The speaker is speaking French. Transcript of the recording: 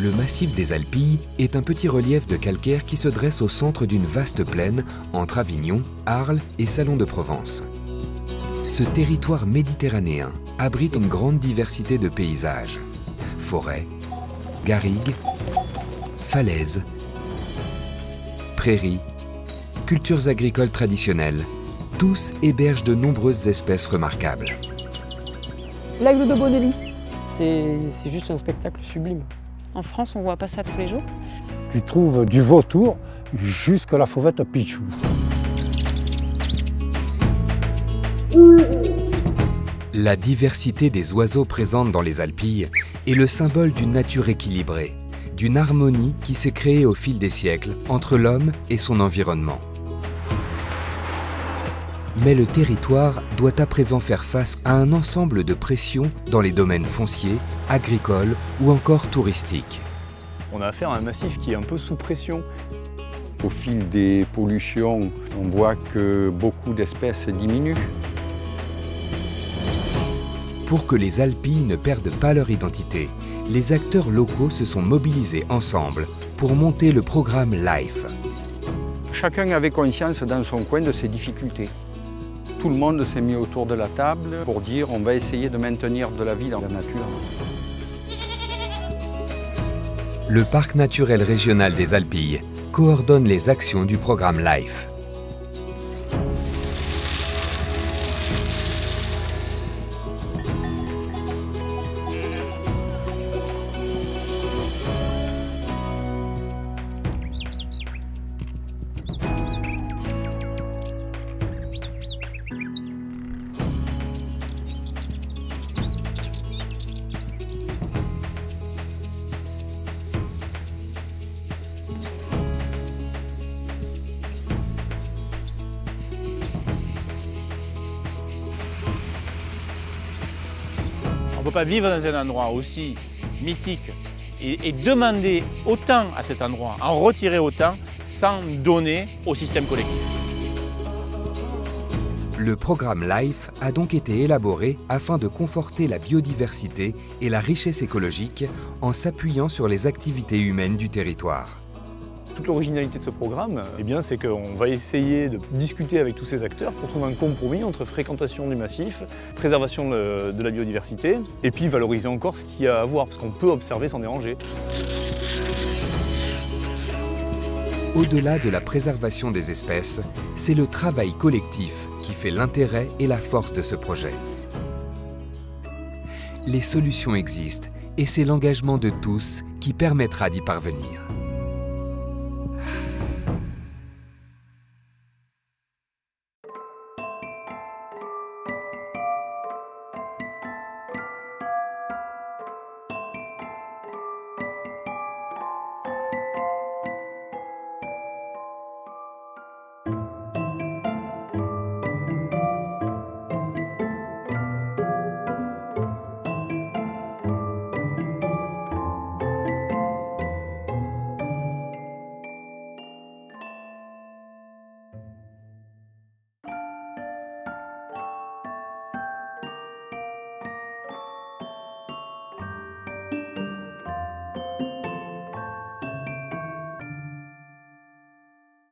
Le massif des Alpilles est un petit relief de calcaire qui se dresse au centre d'une vaste plaine entre Avignon, Arles et Salon de Provence. Ce territoire méditerranéen abrite une grande diversité de paysages. Forêts, garrigues, falaises, prairies, cultures agricoles traditionnelles, tous hébergent de nombreuses espèces remarquables. L'aigle de Bonelli. C'est juste un spectacle sublime. En France, on ne voit pas ça tous les jours. Tu trouves du vautour jusqu'à la fauvette pichou. La diversité des oiseaux présente dans les Alpilles est le symbole d'une nature équilibrée, d'une harmonie qui s'est créée au fil des siècles entre l'homme et son environnement. Mais le territoire doit à présent faire face à un ensemble de pressions dans les domaines fonciers, agricoles ou encore touristiques. On a affaire à un massif qui est un peu sous pression. Au fil des pollutions, on voit que beaucoup d'espèces diminuent. Pour que les Alpilles ne perdent pas leur identité, les acteurs locaux se sont mobilisés ensemble pour monter le programme LIFE. Chacun avait conscience dans son coin de ses difficultés. Tout le monde s'est mis autour de la table pour dire on va essayer de maintenir de la vie dans la nature. Le Parc naturel régional des Alpilles coordonne les actions du programme LIFE. On ne peut pas vivre dans un endroit aussi mythique et demander autant à cet endroit, en retirer autant, sans donner au système collectif. Le programme LIFE a donc été élaboré afin de conforter la biodiversité et la richesse écologique en s'appuyant sur les activités humaines du territoire. Toute l'originalité de ce programme, c'est qu'on va essayer de discuter avec tous ces acteurs pour trouver un compromis entre fréquentation du massif, préservation de la biodiversité et puis valoriser encore ce qu'il y a à voir, parce qu'on peut observer sans déranger. Au-delà de la préservation des espèces, c'est le travail collectif qui fait l'intérêt et la force de ce projet. Les solutions existent et c'est l'engagement de tous qui permettra d'y parvenir.